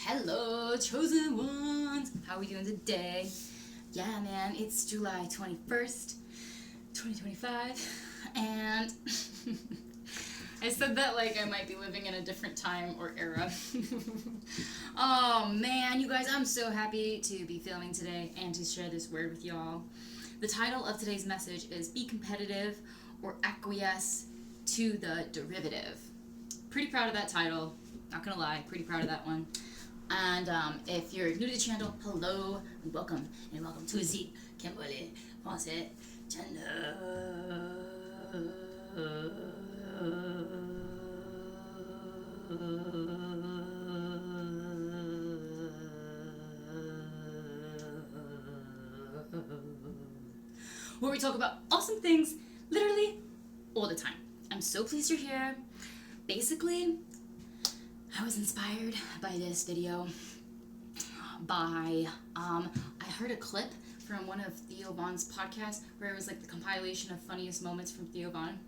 Hello, chosen ones. How are we doing today? Yeah, man, it's July 21st, 2025, and I said that like I might be living in a different time or era. Oh man, you guys, I'm so happy to be filming today and to share this word with y'all. The title of today's message is Be Competitive or Acquiesse to the Derivative. Pretty proud of that title, not gonna lie, pretty proud of that one. And if you're new to the channel, hello and welcome to isnt Kimberly Français channel. Where we talk about awesome things literally all the time. I'm so pleased you're here. Basically, I was inspired by this video I heard a clip from one of Theo Von's podcasts where it was like the compilation of funniest moments from Theo Von,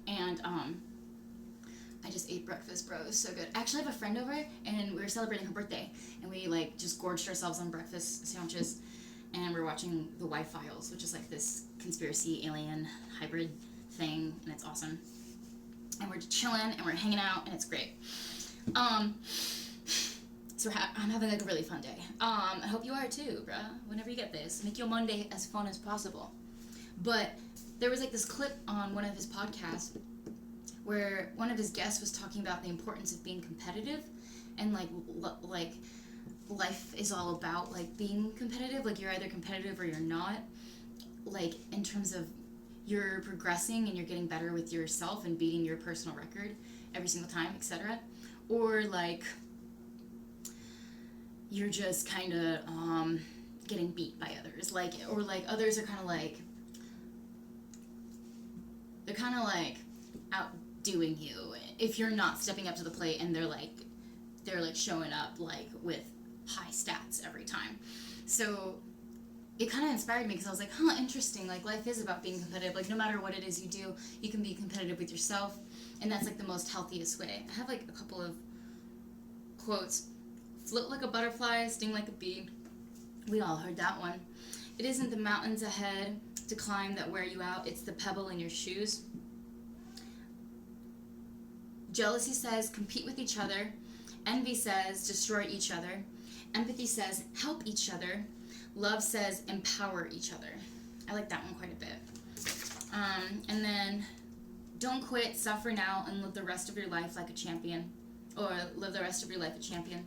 and I just ate breakfast, bro. It was so good. I actually have a friend over and we were celebrating her birthday and we like just gorged ourselves on breakfast sandwiches and we're watching the Y-Files, which is like this conspiracy alien hybrid thing, and it's awesome. And we're just chilling and we're hanging out and it's great. So I'm having like a really fun day. I hope you are too, bruh. Whenever you get this, make your Monday as fun as possible. But there was like this clip on one of his podcasts where one of his guests was talking about the importance of being competitive, and like life is all about like being competitive. Like you're either competitive or you're not. Like in terms of you're progressing and you're getting better with yourself and beating your personal record every single time, etc. Or like you're just kind of getting beat by others, like, or like others are kind of like they're kind of like outdoing you if you're not stepping up to the plate, and they're like showing up like with high stats every time. So it kind of inspired me because I was like, interesting, like life is about being competitive. Like no matter what it is you do, you can be competitive with yourself, and that's like the most healthiest way. I have like a couple of quotes. Float like a butterfly, sting like a bee. We all heard that one. It isn't the mountains ahead to climb that wear you out, it's the pebble in your shoes. Jealousy says compete with each other. Envy says destroy each other. Empathy says help each other. Love says empower each other. I like that one quite a bit. And then don't quit, suffer now, and live the rest of your life like a champion. Or live the rest of your life a champion.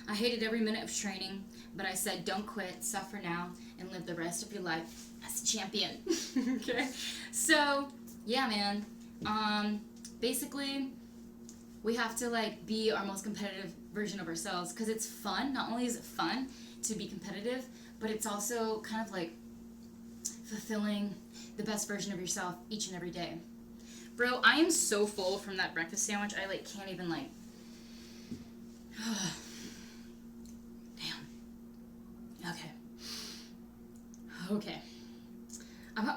I hated every minute of training, but I said don't quit, suffer now, and live the rest of your life as a champion. Okay? So, yeah, man. Basically, we have to like be our most competitive version of ourselves, because it's fun. Not only is it fun to be competitive, but it's also kind of like fulfilling the best version of yourself each and every day. Bro, I am so full from that breakfast sandwich. I like can't even like damn. Okay.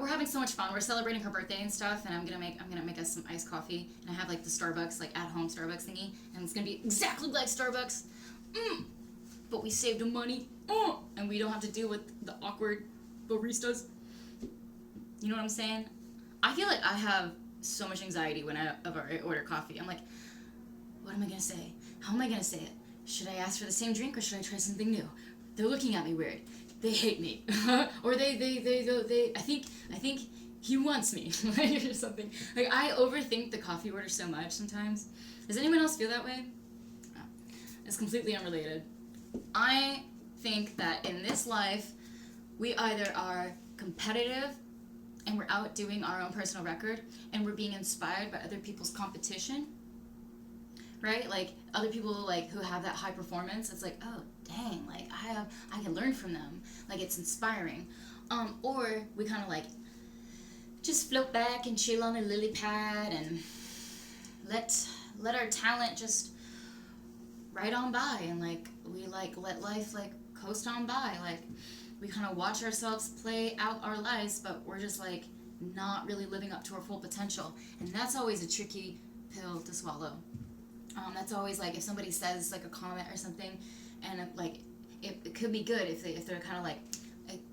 We're having so much fun. We're celebrating her birthday and stuff, and I'm gonna make us some iced coffee, and I have like the Starbucks, like at home Starbucks thingy, and it's gonna be exactly like Starbucks. But we saved the money, and we don't have to deal with the awkward baristas. You know what I'm saying? I feel like I have so much anxiety when I order coffee. I'm like, what am I gonna say? How am I gonna say it? Should I ask for the same drink or should I try something new? They're looking at me weird. They hate me, or they. I think he wants me, or something. Like I overthink the coffee order so much sometimes. Does anyone else feel that way? No. It's completely unrelated. I think that in this life, we either are competitive and we're outdoing our own personal record, and we're being inspired by other people's competition, right? Like other people like who have that high performance. It's like, oh dang, like I can learn from them. Like it's inspiring. Or we kind of like just float back and chill on a lily pad and let our talent just ride on by, and like we like let life like coast on by. Like we kind of watch ourselves play out our lives, but we're just like not really living up to our full potential, and that's always a tricky pill to swallow. That's always like if somebody says like a comment or something and it could be good if they're kind of like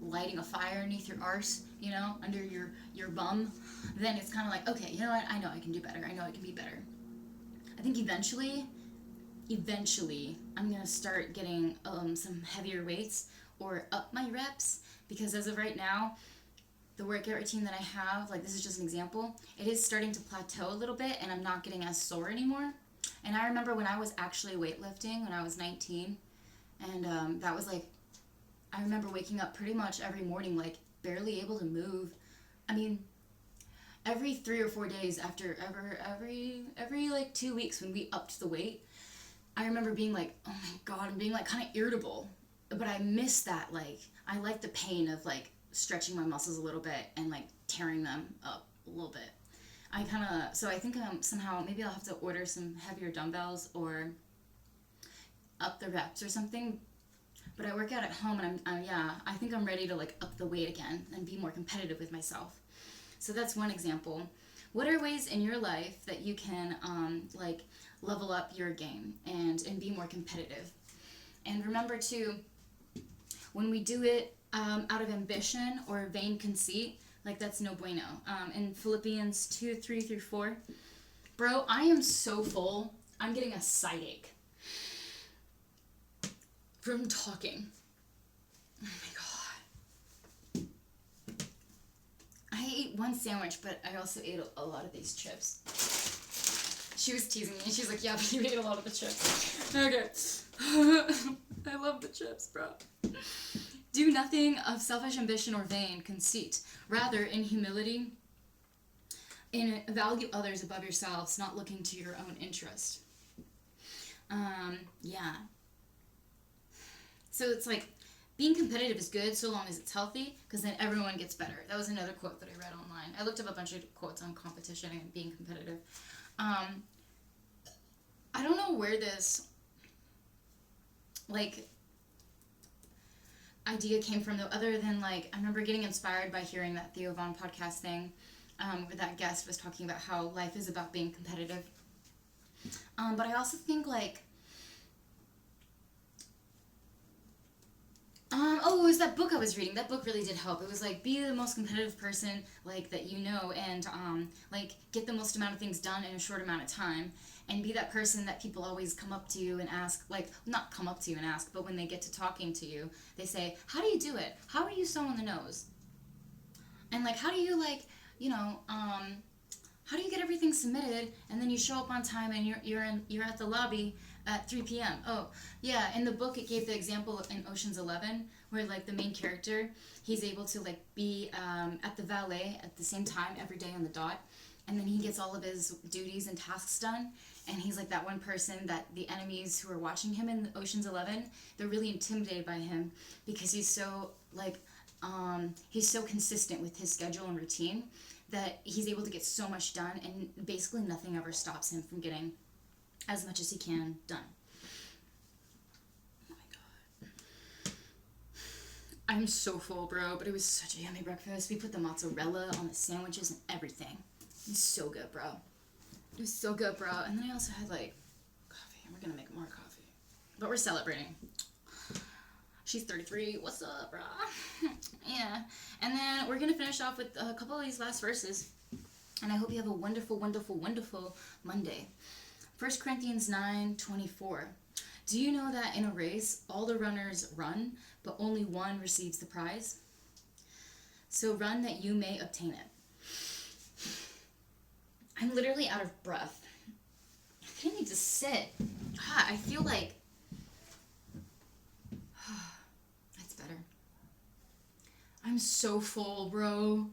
lighting a fire underneath your arse, under your bum. Then it's kind of like, okay, you know what? I know I can do better. I know I can be better. I think eventually, I'm gonna start getting some heavier weights or up my reps, because as of right now, the workout routine that I have, like, this is just an example, it is starting to plateau a little bit, and I'm not getting as sore anymore. And I remember when I was actually weightlifting when I was 19, and that was like, I remember waking up pretty much every morning, like, barely able to move. I mean, every 3 or 4 days after every like 2 weeks when we upped the weight, I remember being like, oh my God, I'm being like kind of irritable. But I miss that, like, I like the pain of like stretching my muscles a little bit and like tearing them up a little bit. So I think somehow maybe I'll have to order some heavier dumbbells or up the reps or something. But I work out at home, and I think I'm ready to like up the weight again and be more competitive with myself. So that's one example. What are ways in your life that you can like level up your game and be more competitive? And remember too, when we do it out of ambition or vain conceit, like, that's no bueno. In Phillipians 2:3-4, bro, I am so full. I'm getting a side ache from talking. Oh my God. I ate one sandwich, but I also ate a lot of these chips. She was teasing me. She's like, yeah, but you ate a lot of the chips. Okay. I love the chips, bro. Do nothing of selfish ambition or vain conceit. Rather, in humility, value others above yourselves, not looking to your own interest. Yeah. So it's like, being competitive is good so long as it's healthy, because then everyone gets better. That was another quote that I read online. I looked up a bunch of quotes on competition and being competitive. I don't know where this, like, idea came from, though, other than, like, I remember getting inspired by hearing that Theo Von podcast thing, where that guest was talking about how life is about being competitive. But I also think, like, it was that book I was reading. That book really did help. It was like, be the most competitive person, like, that you know, and like, get the most amount of things done in a short amount of time, and be that person that people always come up to you and ask, like, not come up to you and ask, but when they get to talking to you, they say, how do you do it? How are you so on the nose? And, like, how do you, like, how do you get everything submitted, and then you show up on time, and you're at the lobby at 3 p.m. Oh, yeah, in the book it gave the example in Ocean's 11, where, like, the main character, he's able to, like, be at the valet at the same time every day on the dot, and then he gets all of his duties and tasks done, and he's like that one person that the enemies who are watching him in Ocean's 11, they're really intimidated by him, because he's so, like, he's so consistent with his schedule and routine that he's able to get so much done, and basically nothing ever stops him from getting as much as he can done. Oh my God. I'm so full, bro, but it was such a yummy breakfast. We put the mozzarella on the sandwiches and everything. It was so good, bro. It was so good, bro. And then I also had, like, coffee, and we're gonna make more coffee. But we're celebrating. She's 33. What's up, bro? Yeah. And then we're gonna finish off with a couple of these last verses. And I hope you have a wonderful, wonderful, wonderful Monday. 1 Corinthians 9:24. Do you know that in a race, all the runners run, but only one receives the prize? So run that you may obtain it. I'm literally out of breath. I didn't need to sit. I feel like... That's better. I'm so full, bro.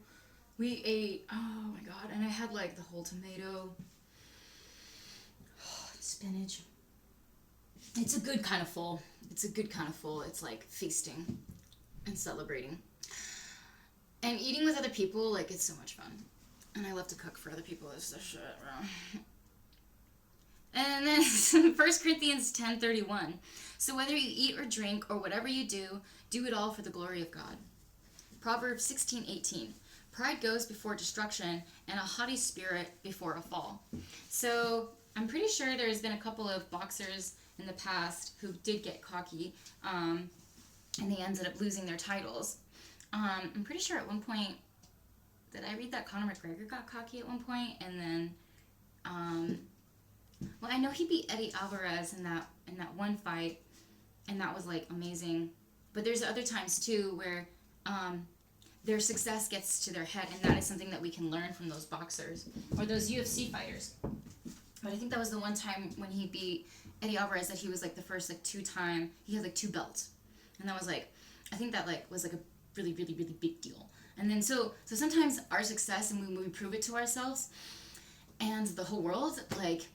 We ate... Oh my God. And I had, like, the whole tomato... spinach. It's a good kind of full. It's a good kind of full. It's like feasting and celebrating. And eating with other people, like, it's so much fun. And I love to cook for other people. It's the shit, bro. And then 1 Corinthians 10:31. So whether you eat or drink or whatever you do, do it all for the glory of God. Proverbs 16:18. Pride goes before destruction, and a haughty spirit before a fall. So I'm pretty sure there's been a couple of boxers in the past who did get cocky, and they ended up losing their titles. I'm pretty sure at one point, did I read that Conor McGregor got cocky at one point, and then, well, I know he beat Eddie Alvarez in that one fight, and that was like amazing. But there's other times too where their success gets to their head, and that is something that we can learn from those boxers or those UFC fighters. But I think that was the one time when he beat Eddie Alvarez that he was like the first like two-time, he had like 2 belts, and that was like, I think that like was like a really really really big deal. And then so sometimes our success, and when we prove it to ourselves and the whole world, like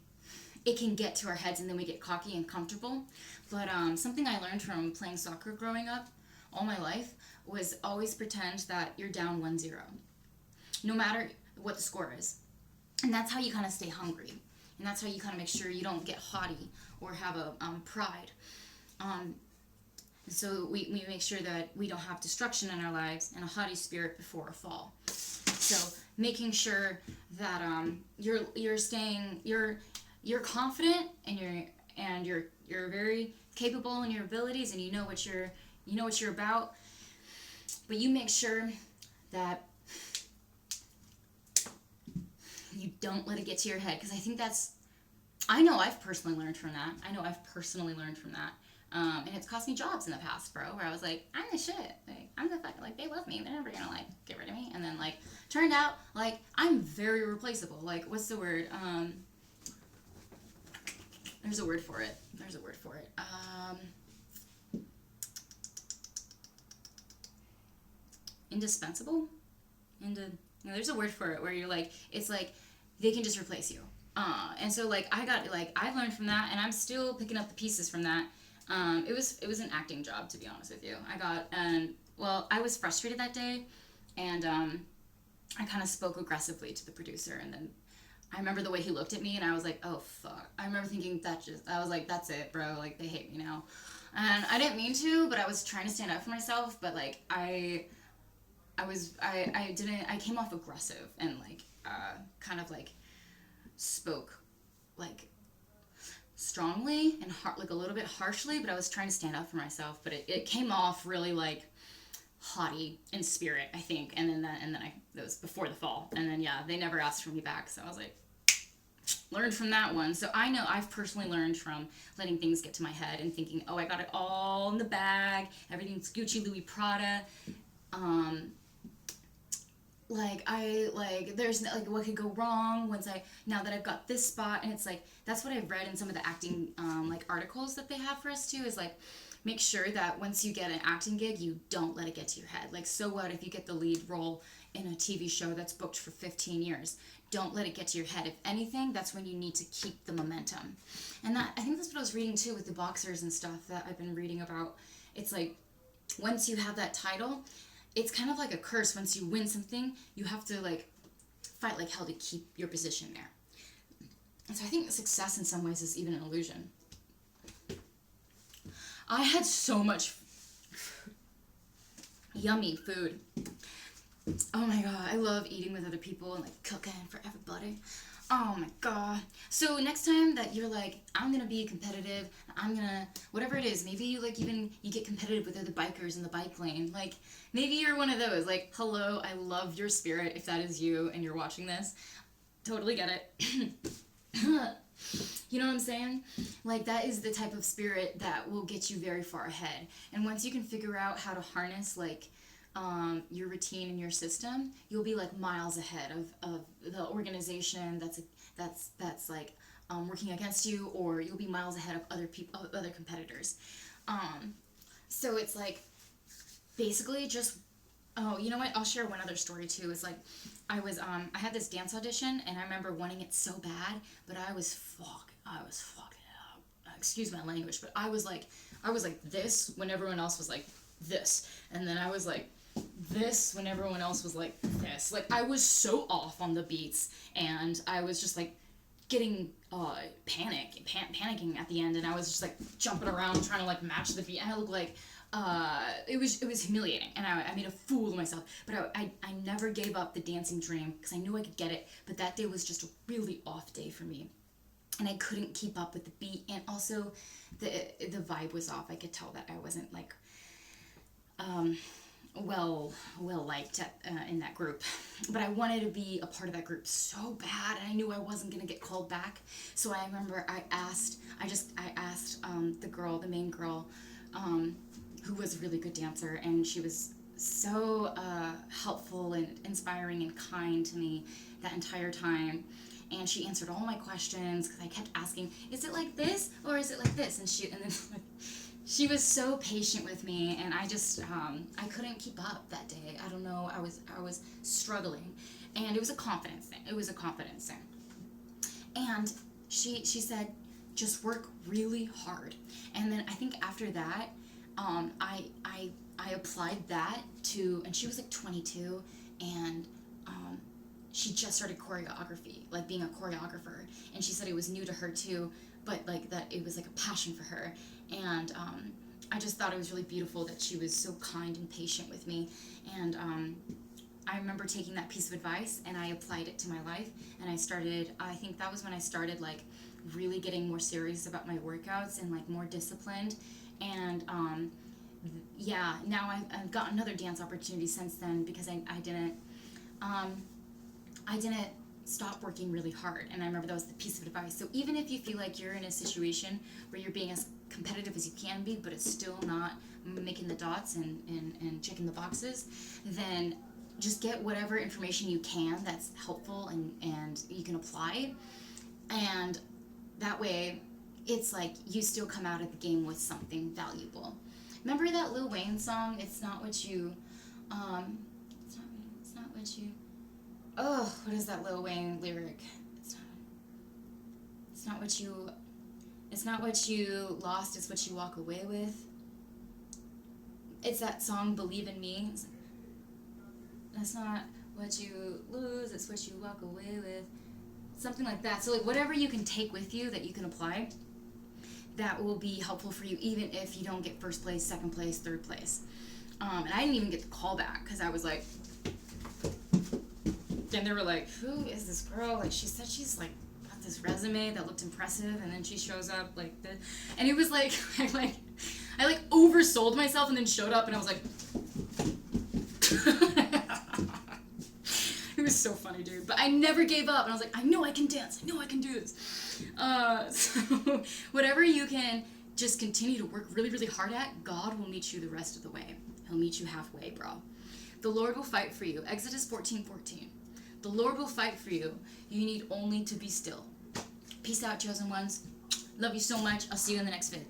it can get to our heads, and then we get cocky and comfortable. But something I learned from playing soccer growing up all my life was always pretend that you're down 1-0, no matter what the score is. And that's how you kind of stay hungry. And that's how you kind of make sure you don't get haughty or have a pride. So we make sure that we don't have destruction in our lives and a haughty spirit before a fall. So making sure that you're confident, and you're very capable in your abilities, and you know what you're about. But you make sure that you don't let it get to your head, because I think I know I've personally learned from that. And it's cost me jobs in the past, bro, where I was like, I'm the shit. Like, I'm the fuck, like, they love me. They're never gonna, like, get rid of me. And then, like, turned out, like, I'm very replaceable. Like, what's the word? There's a word for it. Indispensable? There's a word for it where you're like, it's like, they can just replace you. And so, like, I learned from that, and I'm still picking up the pieces from that. It was an acting job, to be honest with you. I was frustrated that day, and I kind of spoke aggressively to the producer, and then I remember the way he looked at me, and I was like, oh fuck. I remember thinking I was like, that's it, bro, like, they hate me now. And I didn't mean to, but I was trying to stand up for myself, but like, I came off aggressive, and like, kind of like spoke like strongly and like a little bit harshly, but I was trying to stand up for myself, but it came off really like haughty in spirit, I think. And then that was before the fall, and then yeah, they never asked for me back, so I was like, learned from that one. So I know I've personally learned from letting things get to my head and thinking, oh, I got it all in the bag, everything's Gucci, Louis, Prada, there's like, what could go wrong now that I've got this spot. And it's like, that's what I've read in some of the acting like articles that they have for us too, is like, make sure that once you get an acting gig, you don't let it get to your head. Like, so what if you get the lead role in a TV show that's booked for 15 years? Don't let it get to your head. If anything, that's when you need to keep the momentum. And I think that's what I was reading too with the boxers and stuff that I've been reading about. It's like, once you have that title, it's kind of like a curse. Once you win something, you have to like fight like hell to keep your position there. And so I think success in some ways is even an illusion. I had so much yummy food. Oh my god, I love eating with other people and like cooking for everybody. Oh my god. So next time that you're like, I'm gonna be competitive, I'm gonna, whatever it is, maybe you like even, you get competitive with other bikers in the bike lane. Like, maybe you're one of those, like, hello, I love your spirit, if that is you and you're watching this. Totally get it. You know what I'm saying? Like, that is the type of spirit that will get you very far ahead. And once you can figure out how to harness, like, your routine and your system, you'll be like miles ahead of the organization that's like working against you, or you'll be miles ahead of other people, other competitors. So it's like basically just, oh, you know what? I'll share one other story too. It's like I had this dance audition, and I remember wanting it so bad, but I was fucking it up. Excuse my language, but I was like this when everyone else was like this, and then I was like this when everyone else was like this. Like, I was so off on the beats, and I was just like getting panicking at the end, and I was just like jumping around trying to like match the beat, and I looked like it was humiliating, and I made a fool of myself. But I never gave up the dancing dream, because I knew I could get it. But that day was just a really off day for me. and I couldn't keep up with the beat, and also the vibe was off. I could tell that I wasn't like well liked in that group, but I wanted to be a part of that group so bad, and I knew I wasn't gonna get called back. So I remember I asked the main girl, who was a really good dancer, and she was so helpful and inspiring and kind to me that entire time. And she answered all my questions because I kept asking, "Is it like this or is it like this?" And then she was so patient with me, and I just I couldn't keep up that day. I don't know. I was struggling, and it was a confidence thing. And she said, "Just work really hard." And then I think after that, I applied that to, and she was like 22, and she just started choreography, like being a choreographer, and she said it was new to her too, but like that it was like a passion for her. And I just thought it was really beautiful that she was so kind and patient with me. And I remember taking that piece of advice and I applied it to my life, and I think that was when I started like really getting more serious about my workouts and like more disciplined. And yeah, now I've got another dance opportunity since then, because I didn't stop working really hard. And I remember that was the piece of advice. So even if you feel like you're in a situation where you're being as competitive as you can be, but it's still not making the dots and checking the boxes, then just get whatever information you can that's helpful and you can apply. And that way, it's like you still come out of the game with something valuable. Remember that Lil Wayne song, It's Not What You, it's not what you, oh, what is that Lil Wayne lyric? It's not what you lost, it's what you walk away with. It's that song, Believe in Me. That's not what you lose, it's what you walk away with. Something like that. So like whatever you can take with you that you can apply, that will be helpful for you, even if you don't get first place, second place, third place. And I didn't even get the call back, because I was like, and they were like, "Who is this girl? Like, she said she's like got this resume that looked impressive, and then she shows up like this." And it was like, I like oversold myself, and then showed up, and I was like, it was so funny, dude. But I never gave up, and I was like, I know I can dance. I know I can do this. So whatever you can just continue to work really, really hard at, God will meet you the rest of the way. He'll meet you halfway, bro. The Lord will fight for you. Exodus 14:14. The Lord will fight for you. You need only to be still. Peace out, chosen ones. Love you so much. I'll see you in the next vid.